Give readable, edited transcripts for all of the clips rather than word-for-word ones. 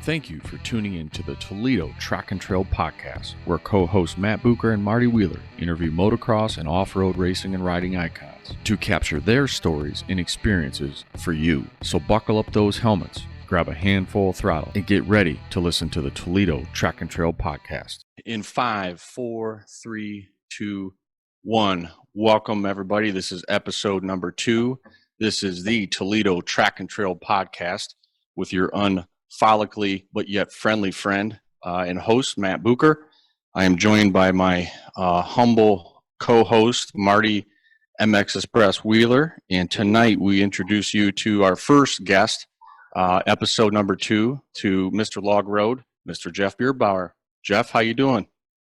Thank you for tuning in to the Toledo Track and Trail Podcast, where co-hosts Matt Bucher and Marty Wheeler interview motocross and off-road racing and riding icons to capture their stories and experiences for you. So buckle up those helmets, grab a handful of throttle, and get ready to listen to the Toledo Track and Trail Podcast. In 5, 4, 3, 2, 1. Welcome, everybody. This is episode number 2. This is the Toledo Track and Trail Podcast with your follically but yet friendly friend and host, Matt Bucher. I am joined by my humble co-host, Marty MX Express Wheeler. And tonight we introduce you to our first guest, episode number 2, to Mr. Log Road, Mr. Jeff Beerbower. Jeff, how you doing?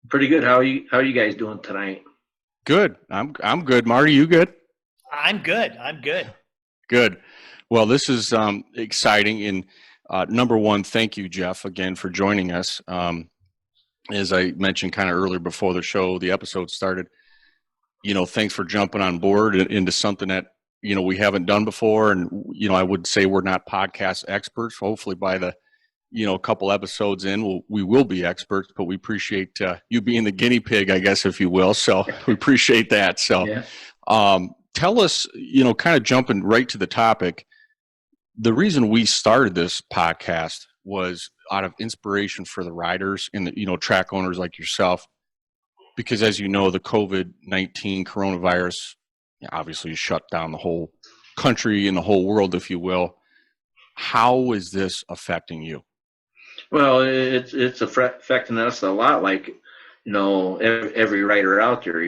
Pretty good. How are you guys doing tonight? Good. I'm good. Marty, you good? I'm good. Good. Well, this is exciting. And number one, thank you, Jeff, again for joining us. As I mentioned kind of earlier before the episode started, thanks for jumping on board into something that, we haven't done before. And, I would say we're not podcast experts. Hopefully by the, a couple episodes in, we will be experts, but we appreciate you being the guinea pig, I guess, if you will. So we appreciate that. So tell us, kind of jumping right to the topic, the reason we started this podcast was out of inspiration for the riders and the, track owners like yourself, because as you know, the COVID-19 coronavirus obviously shut down the whole country and the whole world, if you will. How is this affecting you? Well, it's affecting us a lot. Like, every rider out there.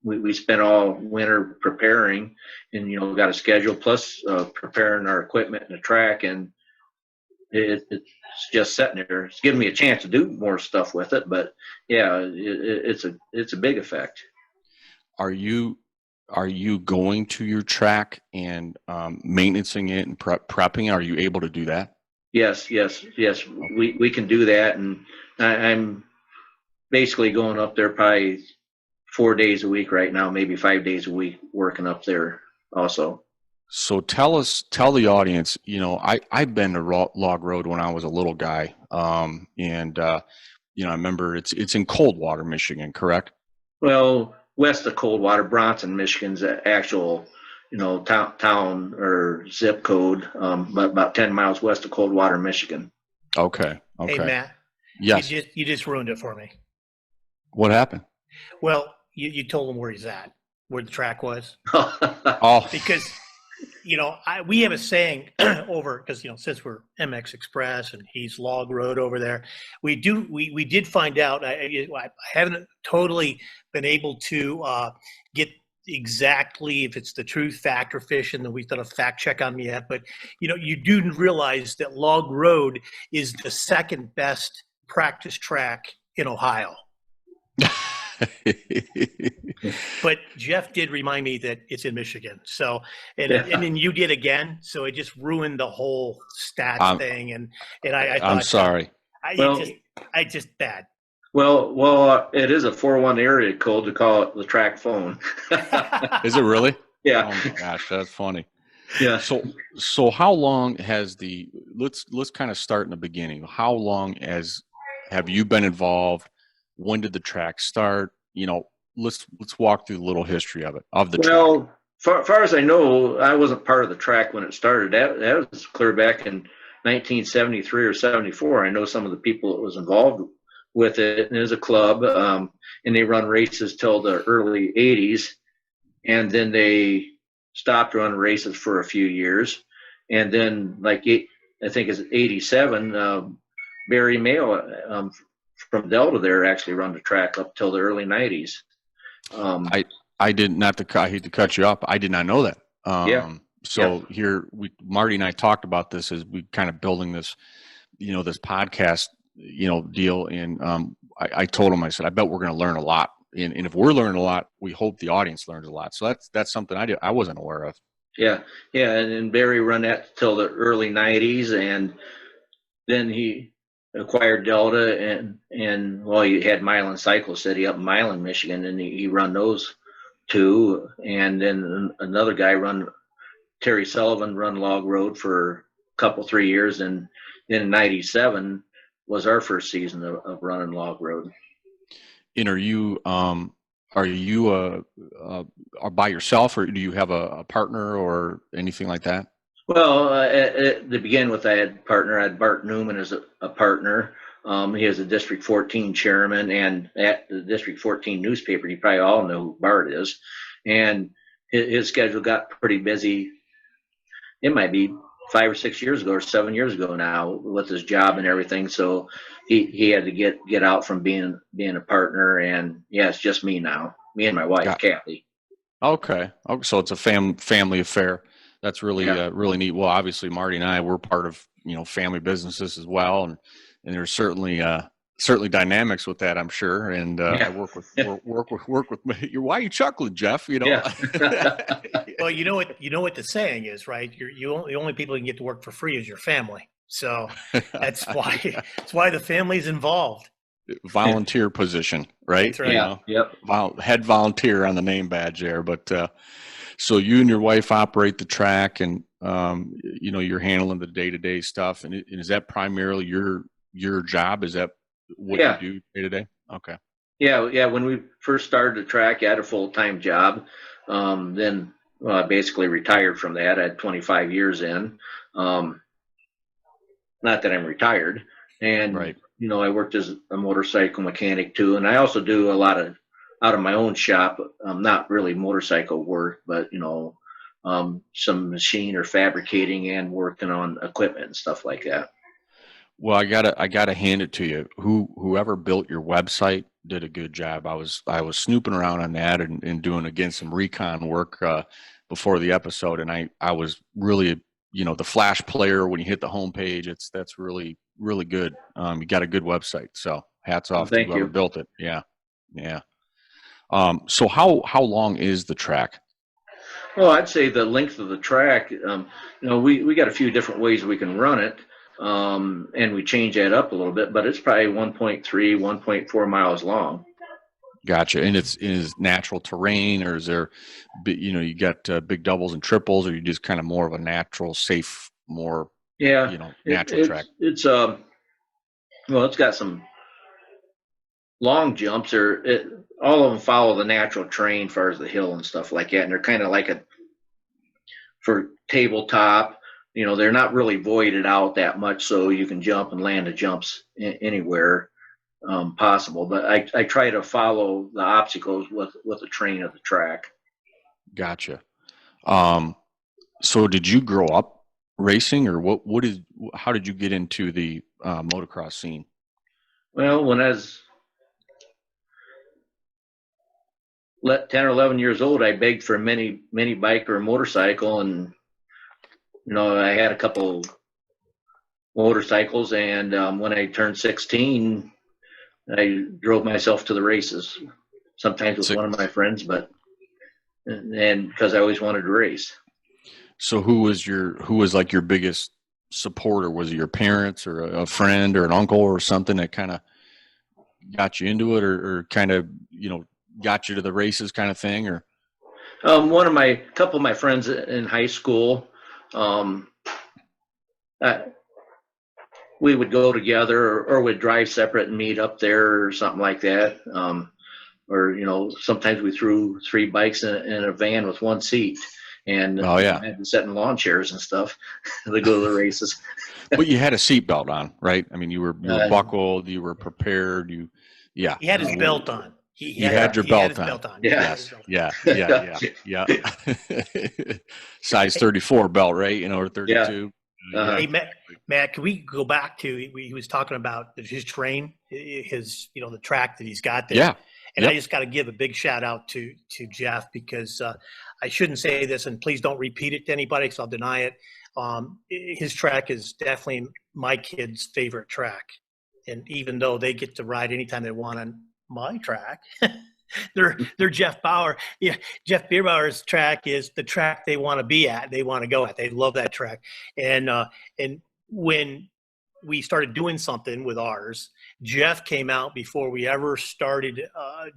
We spent all winter preparing and, got a schedule plus preparing our equipment and the track. And it's just sitting there. It's giving me a chance to do more stuff with it. But, yeah, it's a big effect. Are you going to your track and maintaining it and prepping? Are you able to do that? Yes. We can do that. And I'm basically going up there probably 4 days a week right now, maybe 5 days a week working up there also. So tell the audience, I've been to Log Road when I was a little guy. I remember it's in Coldwater, Michigan, correct? Well, west of Coldwater, Bronson, Michigan's the actual, town or zip code, but about 10 miles west of Coldwater, Michigan. Okay. Hey, Matt. Yes. You just ruined it for me. What happened? Well, you told him where he's at, where the track was. Oh, because, we have a saying over, because, since we're MX Express and he's Log Road over there, we did find out, I haven't totally been able to get exactly if it's the truth, fact, or fiction, and we've done a fact check on me yet, but, you do realize that Log Road is the second best practice track in Ohio. But Jeff did remind me that it's in Michigan. So, and then you did again. So it just ruined the whole stats thing. And I thought, I'm sorry. I just bad. Well, it is a 401 area code to call it the track phone. Is it really? Yeah. Oh my gosh, that's funny. Yeah. So how long has let's kind of start in the beginning. How long have you been involved? When did the track start? Let's walk through a little history of the track. Well, far as I know, I wasn't part of the track when it started. That was clear back in 1973 or 74. I know some of the people that was involved with it, and it was a club, and they run races till the early 80s, and then they stopped running races for a few years, and then I think it's 87, Barry Mayo from Delta there actually run the track up till the early 90s. I hate to cut you up. I did not know that. Here Marty and I talked about this as we kind of building this, this podcast, deal. And I told him, I said, I bet we're going to learn a lot. And if we're learning a lot, we hope the audience learns a lot. So that's something I wasn't aware of. Yeah. And Barry run that till the early 90s, and then he acquired Delta, and he had Milan Cycle City up in Milan, Michigan, and he run those two. And then another guy Terry Sullivan run Log Road for couple 3 years, and then in '97 was our first season of running Log Road. And are you by yourself, or do you have a partner or anything like that? Well, to begin with, I had Bart Newman as a partner. He was a District 14 chairman, and at the District 14 newspaper, you probably all know who Bart is. And his schedule got pretty busy. It might be 5 or 6 years ago or 7 years ago now with his job and everything. So he had to get out from being a partner. And yeah, it's just me now, me and my wife, Kathy. Okay. So it's a family affair. That's really really neat. Well, obviously Marty and I, we're part of, family businesses as well, and there's certainly dynamics with that, I'm sure. And I work with why are you chuckling, Jeff? Yeah. Well, you know what the saying is, right? The only people you can get to work for free is your family. So that's why the family's involved. Volunteer position, right? That's right. Yep. Head volunteer on the name badge there. But so you and your wife operate the track, and you're handling the day-to-day stuff. And is that primarily your job? Is that what you do day-to-day? Okay. Yeah. When we first started the track, I had a full-time job. Then I basically retired from that. I had 25 years in. Not that I'm retired. And right. I worked as a motorcycle mechanic too, and I also do a lot of out of my own shop. Not really motorcycle work, but some machine or fabricating and working on equipment and stuff like that. Well, I gotta hand it to you. Whoever built your website did a good job. I was snooping around on that and doing again some recon work before the episode, and I was really the flash player when you hit the homepage. That's really really good. You got a good website, so hats off to whoever built it. Yeah. So how long is the track? Well, I'd say the length of the track. We got a few different ways we can run it. And we change that up a little bit, but it's probably 1.3, 1.4 miles long. Gotcha. And is natural terrain, or is there, you got big doubles and triples, or you just kind of more of a natural, safe, more, natural track? It's it's got some long jumps, all of them follow the natural terrain as far as the hill and stuff like that. And they're kind of like for tabletop. They're not really voided out that much, so you can jump and land the jumps anywhere possible. But I try to follow the obstacles with the terrain of the track. Gotcha. So did you grow up racing, or how did you get into the motocross scene? Well, when I was 10 or 11 years old, I begged for a mini bike or a motorcycle, and I had a couple motorcycles, and when I turned 16, I drove myself to the races, sometimes with one of my friends, and because I always wanted to race. So who was like your biggest supporter? Was it your parents or a friend or an uncle or something that kind of got you into it, or kind of, got you to the races kind of thing? Or couple of my friends in high school, we would go together or would drive separate and meet up there or something like that. Or sometimes we threw 3 bikes in a van with 1 seat, and I had to sit in lawn chairs and stuff to go to the races. But you had a seatbelt on, right? I mean, you were buckled, you were prepared. He had his belt on. He had your belt on. Yes. Yeah. Size 34 belt, right? Or 32. Yeah. Hey, Matt, can we go back to, he was talking about his train, the track that he's got there. Yeah. And I just got to give a big shout out to Jeff, because I shouldn't say this, and please don't repeat it to anybody, because I'll deny it. His track is definitely my kids' favorite track. And even though they get to ride anytime they want on my track, they're Jeff Bauer. Yeah, Jeff Beerbower's track is the track they want to be at. They want to go at. They love that track. And when we started doing something with ours. Jeff came out before we ever started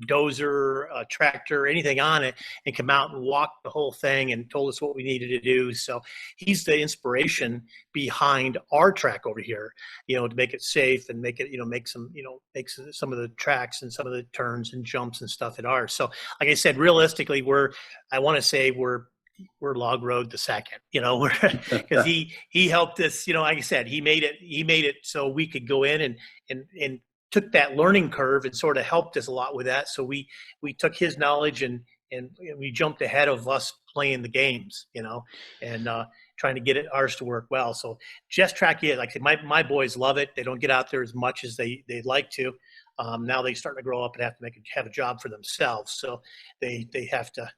dozer, tractor, anything on it, and come out and walked the whole thing and told us what we needed to do. So he's the inspiration behind our track over here, to make it safe and make it, make some of the tracks and some of the turns and jumps and stuff at ours. So like I said, realistically, I want to say we're log road the second, because he helped us, like I said, he made it so we could go in and took that learning curve and sort of helped us a lot with that. So we took his knowledge and we jumped ahead of us playing the games, and trying to get ours to work well. So Jeff's track, like I said, my boys love it. They don't get out there as much as they'd like to. Now they start to grow up and have to have a job for themselves. So they have to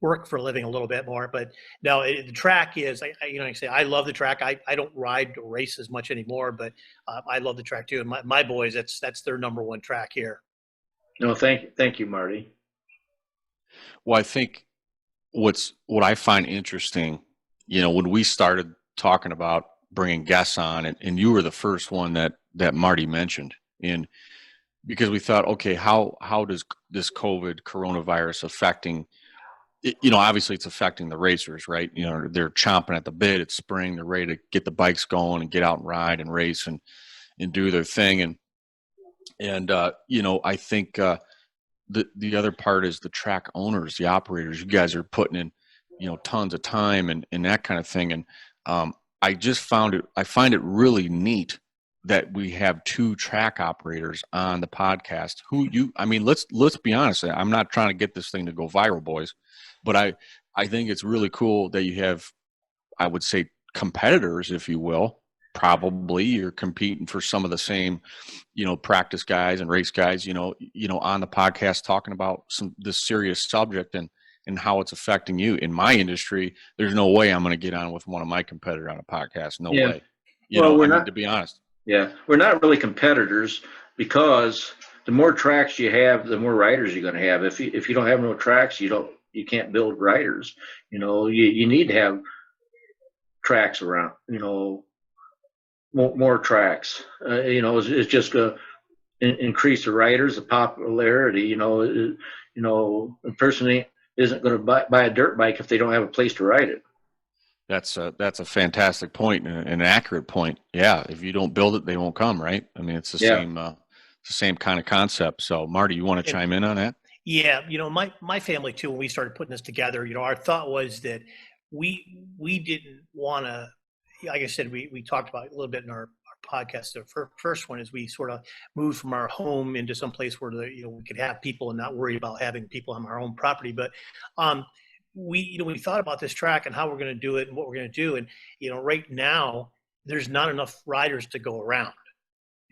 work for a living a little bit more. But no, the track is, I say, I love the track. I don't ride or race as much anymore, but I love the track too. And my boys, that's their number one track here. No, thank you, Marty. Well, I think what I find interesting, when we started talking about bringing guests on, and you were the first one that Marty mentioned, and because we thought, okay, how does this coronavirus affecting, obviously it's affecting the racers, right? They're chomping at the bit. It's spring. They're ready to get the bikes going and get out and ride and race and do their thing. And I think the other part is the track owners, the operators. You guys are putting in, tons of time and that kind of thing. And I find it really neat that we have two track operators on the podcast let's be honest. I'm not trying to get this thing to go viral, boys, but I think it's really cool that you have, I would say, competitors, if you will. Probably you're competing for some of the same, practice guys and race guys, on the podcast talking about this serious subject and how it's affecting you. In my industry, there's no way I'm going to get on with one of my competitors on a podcast. No way. To be honest. Yeah, we're not really competitors, because the more tracks you have, the more riders you're going to have. If you don't have no tracks, you can't build riders. You need to have tracks around. More tracks. It's just going to increase the riders, the popularity. A person isn't going to buy a dirt bike if they don't have a place to ride it. That's a fantastic point and an accurate point. Yeah, if you don't build it, they won't come, right? I mean, it's the same kind of concept. So, Marty, you want to chime in on that? Yeah, my family too. When we started putting this together, our thought was that we didn't want to. Like I said, we talked about it a little bit in our podcast. The first one is we sort of moved from our home into some place where we could have people and not worry about having people on our own property. But we thought about this track and how we're going to do it and what we're going to do. And, right now there's not enough riders to go around.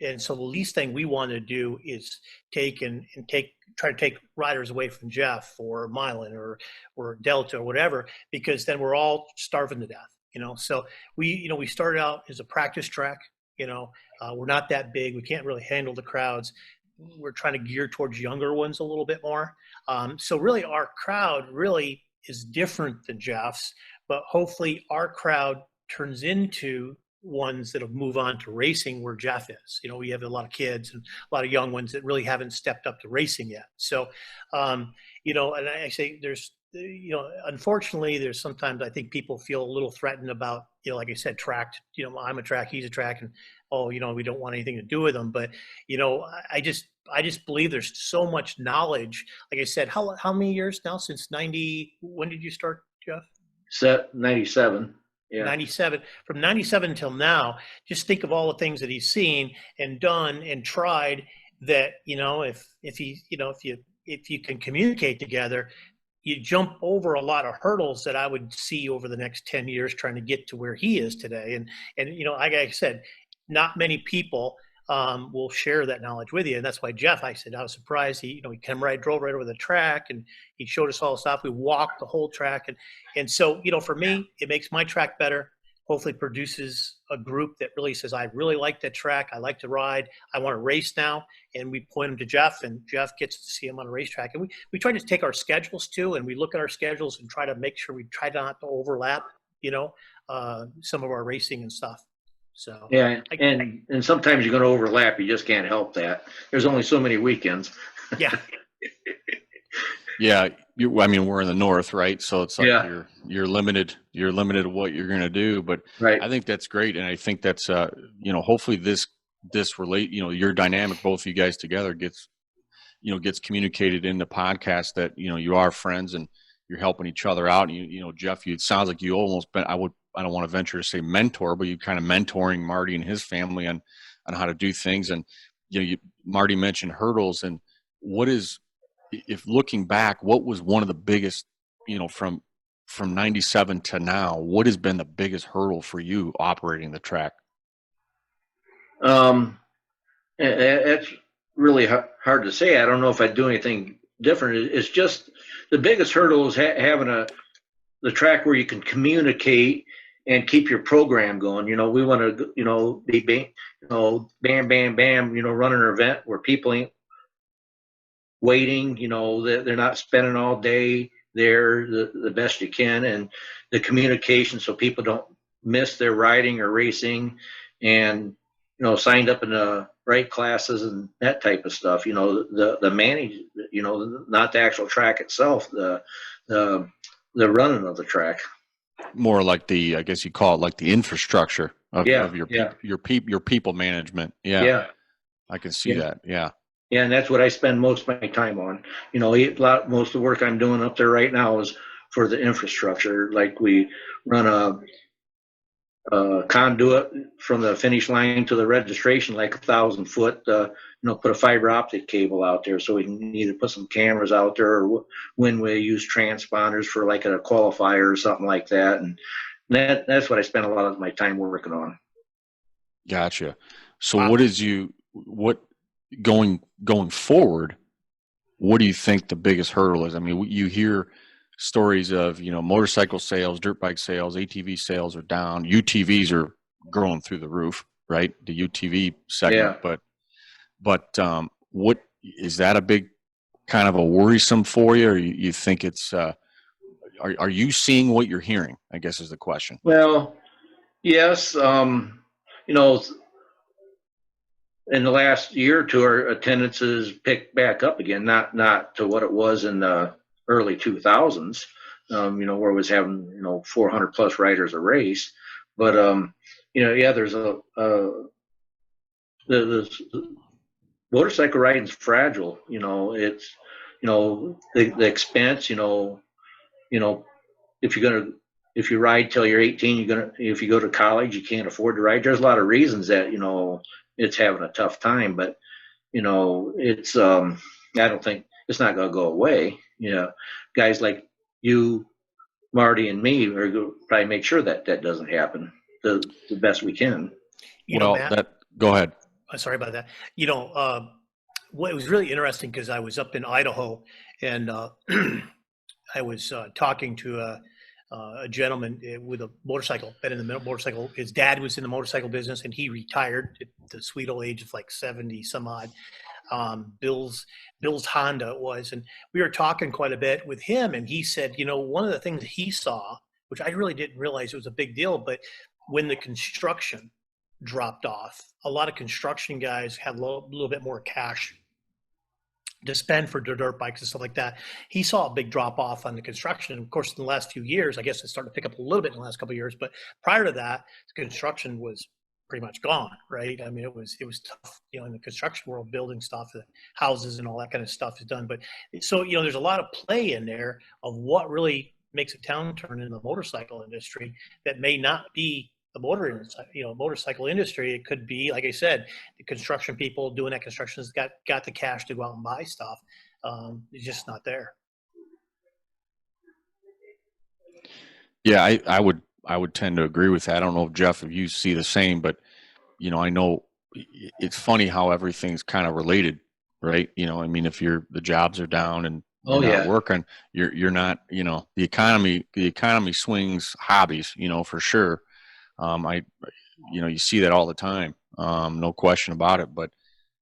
And so the least thing we want to do is try to take riders away from Jeff or Milan or Delta or whatever, because then we're all starving to death, So we started out as a practice track, we're not that big. We can't really handle the crowds. We're trying to gear towards younger ones a little bit more. So really our crowd really is different than Jeff's, but hopefully our crowd turns into ones that'll move on to racing where Jeff is. We have a lot of kids and a lot of young ones that really haven't stepped up to racing yet. So, and I say there's, unfortunately, there's sometimes I think people feel a little threatened about, like I said, track, I'm a track, he's a track, and, we don't want anything to do with them. But, I just believe there's so much knowledge. Like I said, how many years now since 90? When did you start, Jeff? 97. Yeah. 97. From 97 until now, just think of all the things that he's seen and done and tried that, if you can communicate together, you jump over a lot of hurdles that I would see over the next 10 years trying to get to where he is today. And like I said, not many people will share that knowledge with you. And that's why Jeff, I said, I was surprised. He drove right over the track and he showed us all the stuff. We walked the whole track. And so, for me, it makes my track better. Hopefully produces a group that really says, I really like that track. I like to ride. I want to race now. And we point them to Jeff, and Jeff gets to see him on a racetrack. And we try to take our schedules too, and we look at our schedules and try to make sure we try not to overlap, some of our racing and stuff. So Yeah, and sometimes you're going to overlap. You just can't help that. There's only so many weekends. yeah, Yeah, I mean, we're in the north, right? So it's like Yeah, you're limited. You're limited to what you're going to do. But right. I think that's great, and I think that's hopefully this relate your dynamic, both of you guys together, gets communicated in the podcast that you are friends and you're helping each other out. And Jeff, it sounds like you almost been. I don't want to venture to say mentor, but you kind of mentoring Marty and his family on how to do things. And Marty mentioned hurdles, and what is, if looking back, what was one of the biggest, from 97 to now, what has been the biggest hurdle for you operating the track? That's really hard to say. I don't know if I'd do anything different. It's just the biggest hurdle is having the track where you can communicate and keep your program going. We want to, be, bam, bam, bam, running an event where people ain't waiting, they're not spending all day there, the best you can, and the communication so people don't miss their riding or racing, and signed up in the right classes and that type of stuff. The manage, not the actual track itself, the running of the track. More like I guess you call it like the infrastructure of Yeah, your yeah, your people management. Yeah, yeah, I can see yeah. that. Yeah. Yeah, and that's what I spend most of my time on. Most of the work I'm doing up there right now is for the infrastructure. Like we run a conduit from the finish line to the registration, like 1,000 foot. Put a fiber optic cable out there so we can either put some cameras out there, or when we use transponders for like a qualifier or something like that. And that's what I spend a lot of my time working on. Gotcha. So wow. what going forward, what do you think the biggest hurdle is? I mean, you hear stories of, motorcycle sales, dirt bike sales, ATV sales are down, UTVs are growing through the roof, right? The UTV segment, Yeah. but what is that a big kind of a worrisome for you, or you think it's are you seeing what you're hearing, I guess is the question. Well, yes. You know, in the last year or two, our attendance has picked back up again, not to what it was in the early 2000s, where it was having 400 plus riders a race. But yeah, there's the motorcycle riding's fragile. It's the expense. You know if you ride till you're 18, if you go to college, you can't afford to ride. There's a lot of reasons that it's having a tough time, but it's I don't think it's not going to go away. Guys like you, Marty, and me are going to probably make sure that that doesn't happen the best we can. Matt, Go ahead. sorry about that. What was really interesting, because I was up in Idaho, and I was talking to a gentleman with a motorcycle, been in the motorcycle. His dad was in the motorcycle business, and he retired at the sweet old age of like 70 some odd. Bill's Honda it was, and we were talking quite a bit with him, and he said, one of the things he saw, which I really didn't realize it was a big deal, but when the construction dropped off, a lot of construction guys had a little bit more cash to spend for dirt bikes and stuff like that. He saw a big drop off on the construction. And of course, in the last few years, I guess it started to pick up a little bit in the last couple of years, but prior to that, the construction was pretty much gone, right? I mean, it was tough, in the construction world, building stuff, the houses and all that kind of stuff is done. But so, there's a lot of play in there of what really makes a downturn in the motorcycle industry that may not be the motorcycle industry. It could be, like I said, the construction people doing that construction has got the cash to go out and buy stuff. It's just not there. Yeah, I would tend to agree with that. I don't know if Jeff, if you see the same, but I know it's funny how everything's kind of related, right? I mean, if the jobs are down and you're not working, you're not, the economy swings hobbies, for sure. You see that all the time, no question about it. But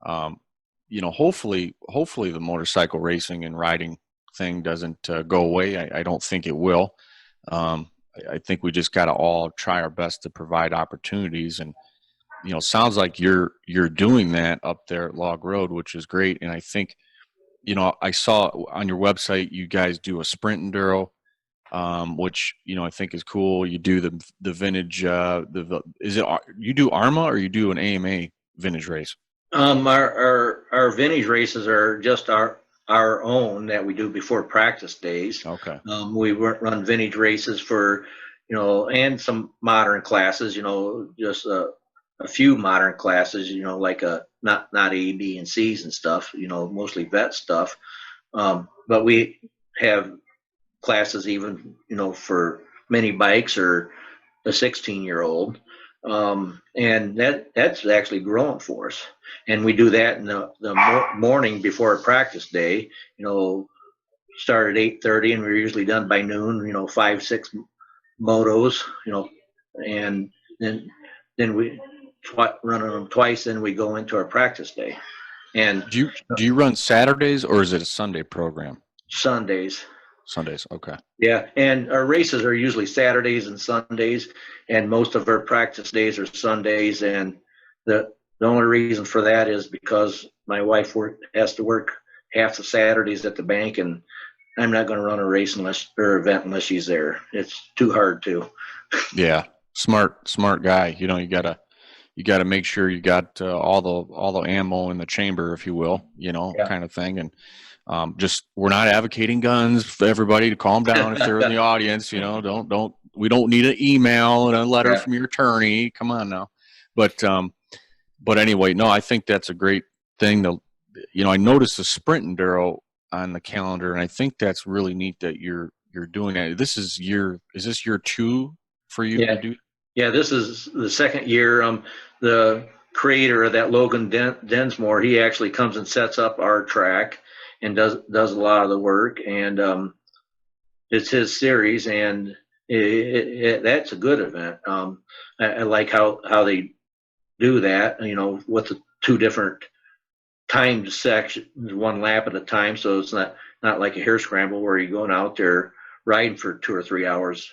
hopefully the motorcycle racing and riding thing doesn't go away. I don't think it will. I think we just got to all try our best to provide opportunities, and sounds like you're doing that up there at Log Road, which is great. And I think, I saw on your website you guys do a sprint enduro, which I think is cool. You do the vintage. Is it you do ARMA or you do an AMA vintage race? Our vintage races are just our own that we do before practice days. Okay. We run vintage races for, and some modern classes, just a few modern classes, like not A, B, and C's and stuff, mostly vet stuff. But we have classes even, for mini bikes or a 16-year-old. And that's actually growing for us. And we do that in the morning before a practice day, start at 8:30 and we're usually done by noon, 5, 6 motos, and then we running them twice, then we go into our practice day. And do you run Saturdays or is it a Sunday program? Sundays. Sundays, okay. Yeah, and our races are usually Saturdays and Sundays, and most of our practice days are Sundays. And the only reason for that is because my wife has to work half the Saturdays at the bank, and I'm not going to run a race or event unless she's there. It's too hard to. Yeah, smart guy. You gotta make sure you got all the ammo in the chamber, if you will, Yeah. kind of thing. And just we're not advocating guns for everybody to calm down if they're in the audience. We don't need an email and a letter from your attorney. Come on now. But anyway, no, I think that's a great thing. I noticed the sprint enduro on the calendar, and I think that's really neat that you're doing that. Is this year 2 for you to do? Yeah, this is the second year. The creator of that, Logan Densmore, he actually comes and sets up our track and does a lot of the work. And it's his series, and that's a good event. I like how they do that, with the 2 different timed sections, 1 lap at a time. So it's not like a hare scramble where you're going out there riding for 2 or 3 hours,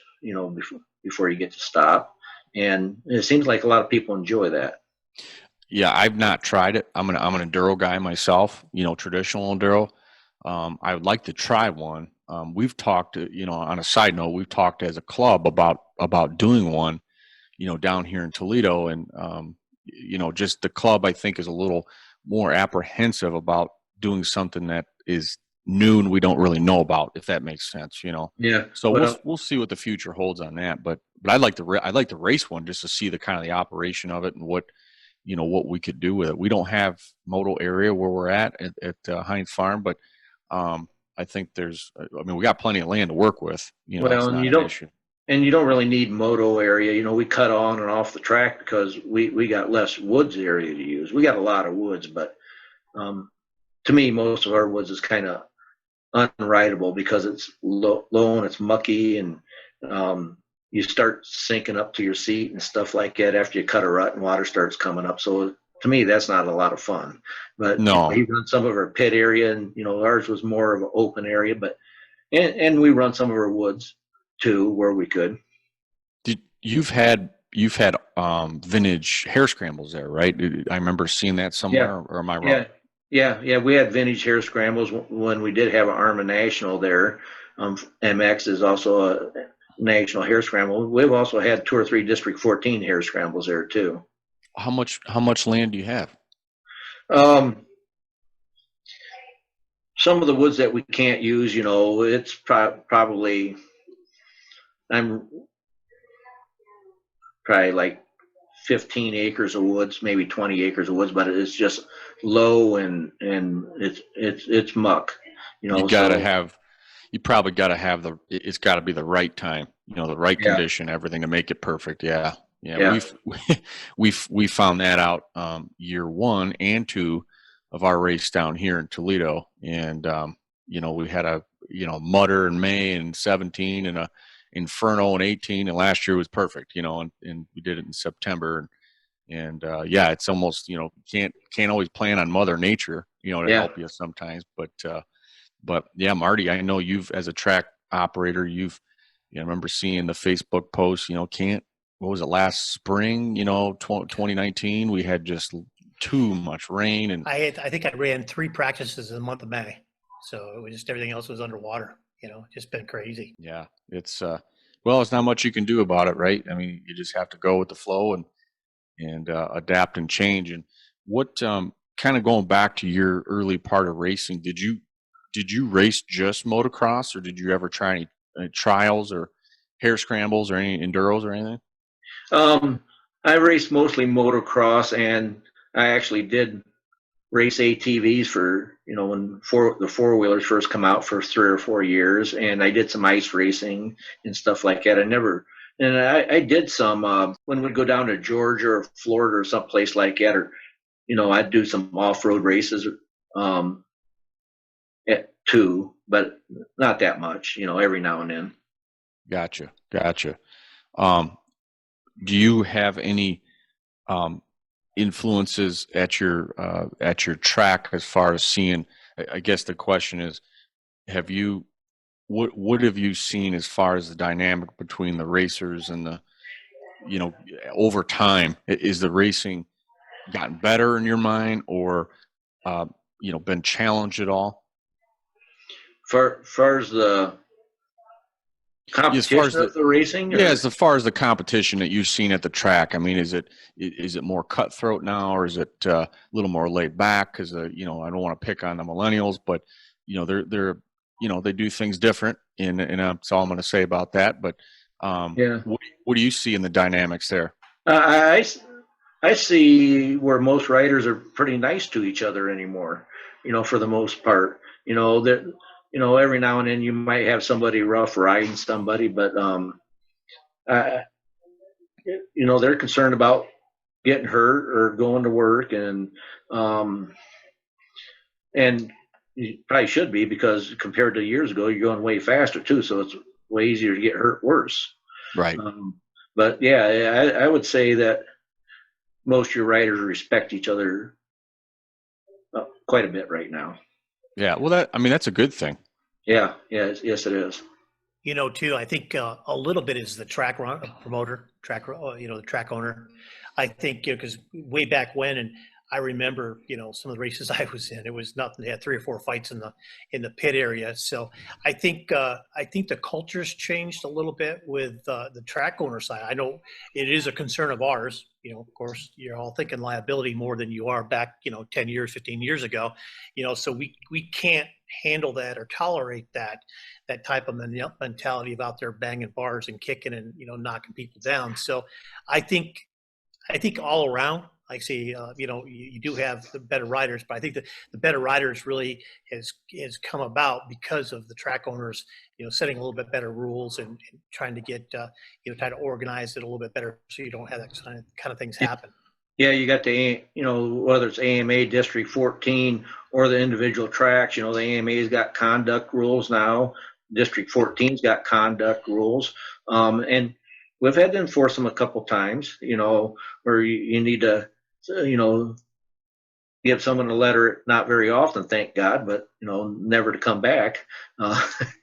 before you get to stop. And it seems like a lot of people enjoy that. Yeah, I've not tried it. I'm an enduro guy myself, traditional enduro. I would like to try one. We've talked, on a side note, we've talked as a club about doing one, down here in Toledo. And, just the club, I think, is a little more apprehensive about doing something that is new and we don't really know about, if that makes sense, Yeah. So we'll see what the future holds on that. But I'd like to race one just to see the kind of the operation of it and what we could do with it. We don't have moto area where we're at Heinz Farm, but I think we got plenty of land to work with. Well, and you don't really need moto area. We cut on and off the track because we got less woods area to use. We got a lot of woods, but to me, most of our woods is kind of unrideable because it's low and it's mucky, and you start sinking up to your seat and stuff like that after you cut a rut and water starts coming up. So to me, that's not a lot of fun. But no, we run some of our pit area, and ours was more of an open area. But and we run some of our woods too where we could. You've had vintage hare scrambles there, right? I remember seeing that somewhere, or am I wrong? Yeah. We had vintage hare scrambles when we did have an ARMA National there. MX is also a national hare scramble. We've also had 2 or 3 District 14 hare scrambles there too. How much land do you have? Some of the woods that we can't use, it's probably like 15 acres of woods, maybe 20 acres of woods, but it's just low and it's muck. You probably got to have it's got to be the right time, the right condition, everything to make it perfect. Yeah. We found that out year 1 and 2 of our race down here in Toledo, and we had a mudder in May and 17 and a inferno in 18, and last year was perfect, and we did it in September, and it's almost can't always plan on Mother Nature to help you sometimes, but yeah, Marty, I know you've, as a track operator, I remember seeing the Facebook posts, what was it, last spring, 2019, we had just too much rain. And I think I ran 3 practices in the month of May. So it was just everything else was underwater, just been crazy. yeah, it's, well, it's not much you can do about it, right? I mean, you just have to go with the flow and adapt and change. And what, kind of going back to your early part of racing, did you race just motocross, or did you ever try any trials or hair scrambles or any enduros or anything? Um, I raced mostly motocross, and I actually did race ATVs for, when the four wheelers first come out for 3 or 4 years, and I did some ice racing and stuff like that. I did some when we'd go down to Georgia or Florida or someplace like that, or I'd do some off-road races um, too, but not that much, every now and then. Gotcha. Um, do you have any influences at your track as far as seeing? I guess the question is, have you what have you seen as far as the dynamic between the racers and the over time? Is the racing gotten better in your mind, or been challenged at all? Far as the As far as competition the of the racing, Yeah, as far as the competition that you've seen at the track, I mean, is it more cutthroat now, or is it a little more laid back? Because I don't want to pick on the millennials, but they're they do things different, and that's all I'm going to say about that. But yeah. what do you see in the dynamics there? I, I see where most riders are pretty nice to each other anymore, for the most part. That every now and then you might have somebody rough riding somebody, but uh, they're concerned about getting hurt or going to work, um, and you probably should be, because compared to years ago, you're going way faster too, so it's way easier to get hurt worse. Right. But yeah, I would say that most of your riders respect each other quite a bit right now. Yeah. Well, that's a good thing. Yeah, yes, it is. Too, I think a little bit is the promoter, the track owner. I think, because way back when, and I remember, some of the races I was in, it was nothing. They had 3 or 4 fights in the pit area. So I think the culture's changed a little bit with the track owner side. I know it is a concern of ours. Of course, you're all thinking liability more than you are back, 10 years, 15 years ago. So we can't handle that or tolerate that type of mentality of out there banging bars and kicking and knocking people down. So I think all around, like say, you do have the better riders, but I think that the better riders really has come about because of the track owners, setting a little bit better rules and trying to get try to organize it a little bit better so you don't have that kind of things happen. Yeah, you got the, whether it's AMA District 14 or the individual tracks, the AMA's got conduct rules now. District 14's got conduct rules. And we've had to enforce them a couple times, where you need to, give someone a letter, not very often, thank God, but, never to come back.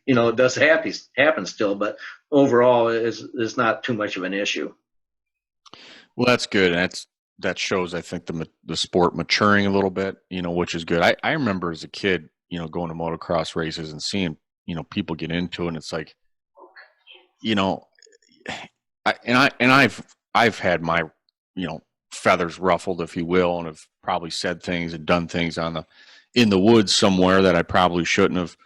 It does happen still, but overall is not too much of an issue. Well, that's good. And that shows, I think, the sport maturing a little bit, which is good. I remember as a kid, going to motocross races and seeing, people get into it, and it's like, I've had my, feathers ruffled, if you will, and have probably said things and done things in the woods somewhere that I probably shouldn't have,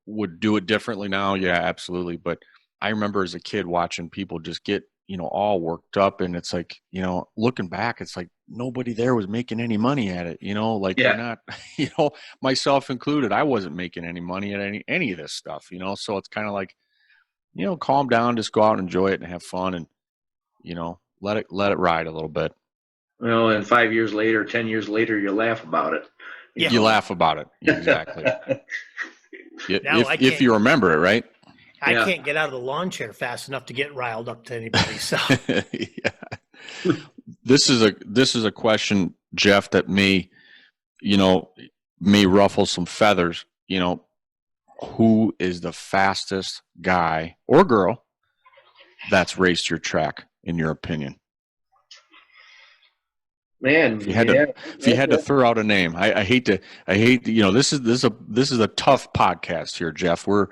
would do it differently now. Yeah, absolutely. But I remember as a kid watching people just get, all worked up, and it's like, looking back, it's like nobody there was making any money at it, like Yeah. you're not, myself included, I wasn't making any money at any of this stuff, so it's kind of like, calm down, just go out and enjoy it and have fun, and, let it ride a little bit. And 5 years later, 10 years later, you laugh about it. You laugh about it. Exactly. Now if you remember it, right? I can't get out of the lawn chair fast enough to get riled up to anybody. So yeah. This is a question, Jeff, that may ruffle some feathers. Who is the fastest guy or girl that's raced your track, in your opinion? Man, If you had to throw out a name, I hate to, this is a tough podcast here, Jeff. We're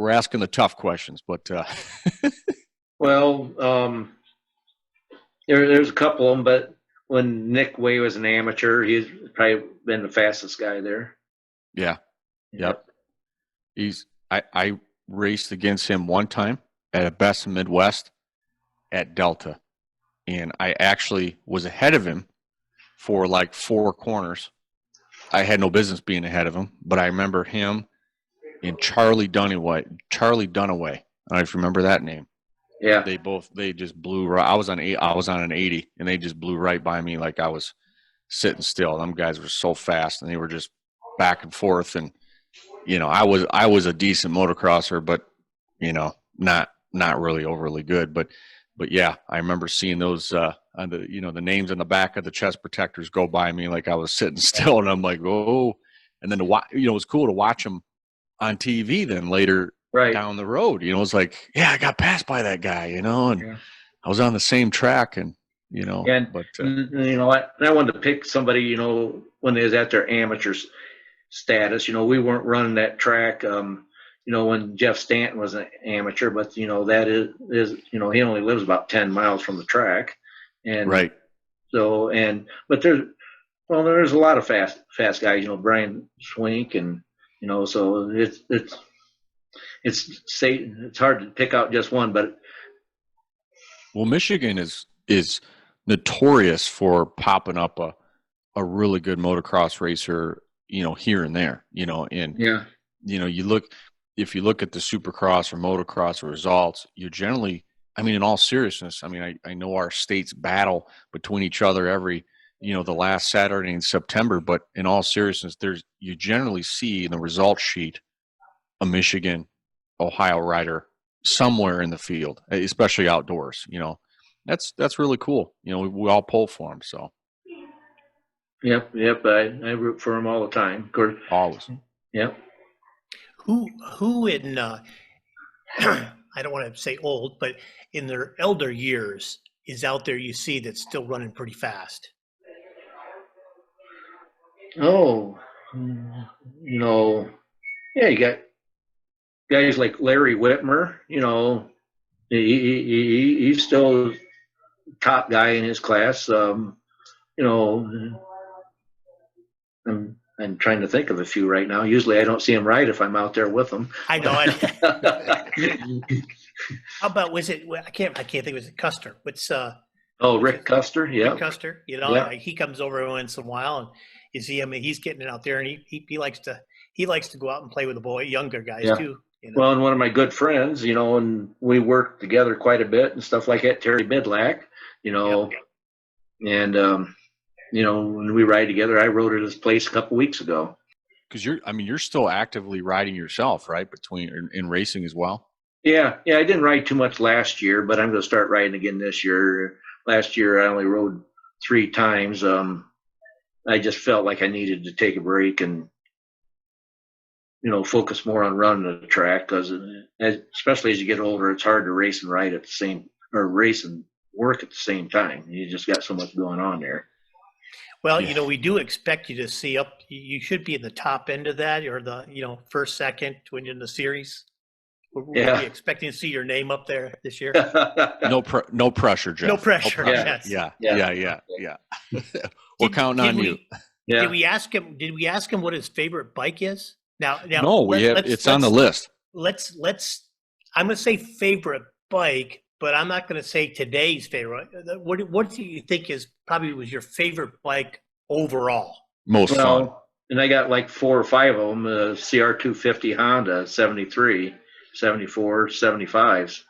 asking the tough questions, but well, there's a couple of them, but when Nick Way was an amateur, he's probably been the fastest guy there. yeah, yep. I raced against him one time at a Best Midwest at Delta, and I actually was ahead of him for like 4 corners. I had no business being ahead of him, but I remember him and Charlie Dunaway. I don't know if you remember that name. Yeah. They just blew right. I was on an 80, and they just blew right by me like I was sitting still. Them guys were so fast, and they were just back and forth. And I was a decent motocrosser, but not really overly good. But yeah, I remember seeing those on the names on the back of the chest protectors go by me like I was sitting still, and I'm like, oh. And then it was cool to watch them on TV then later down the road. It's like, yeah, I got passed by that guy, and I was on the same track, and but I wanted to pick somebody, when they was at their amateur status. We weren't running that track. When Jeff Stanton was an amateur, but that is he only lives about 10 miles from the track, and right. So but there's a lot of fast guys. Brian Swink, and so it's hard to pick out just one. But Michigan is notorious for popping up a really good motocross racer, here and there, and if you look at the Supercross or motocross results, you're generally, in all seriousness, I know our states battle between each other every, the last Saturday in September, but in all seriousness, you generally see in the result sheet a Michigan, Ohio rider somewhere in the field, especially outdoors. That's really cool. We all pull for them. So. Yep. I root for them all the time. Of course. Always. Yep. Who in I don't want to say old, but in their elder years is out there you see that's still running pretty fast? Oh, yeah, you got guys like Larry Whitmer. He's still top guy in his class. I'm trying to think of a few right now. Usually I don't see him ride if I'm out there with them. I know it. How about, I can't think, was it Custer? What's Rick Custer? Yeah. Rick Custer. He comes over every once in a while, and you see him, he's getting it out there, and he likes to go out and play with the younger guys too. Well, and one of my good friends, and we work together quite a bit and stuff like that, Terry Bidlack, and when we ride together, I rode at his place a couple weeks ago. Because you're still actively riding yourself, right? In racing as well. Yeah. I didn't ride too much last year, but I'm going to start riding again this year. Last year, I only rode 3 times. I just felt like I needed to take a break and, focus more on running the track, because especially as you get older, it's hard to race and ride race and work at the same time. You just got so much going on there. Well, we do expect you to see up. You should be in the top end of that, or the first, second to win in the series. We're really expecting to see your name up there this year. No pressure, Jeff. No pressure. Yes. Yeah. We're counting on you. Yeah. Did we ask him what his favorite bike is? Now no, it's on the list. I'm going to say favorite bike, but I'm not going to say today's favorite. What do you think was your favorite bike overall? Most fun. And I got like 4 or 5 of them, CR250 Honda, 73, 74, 75s.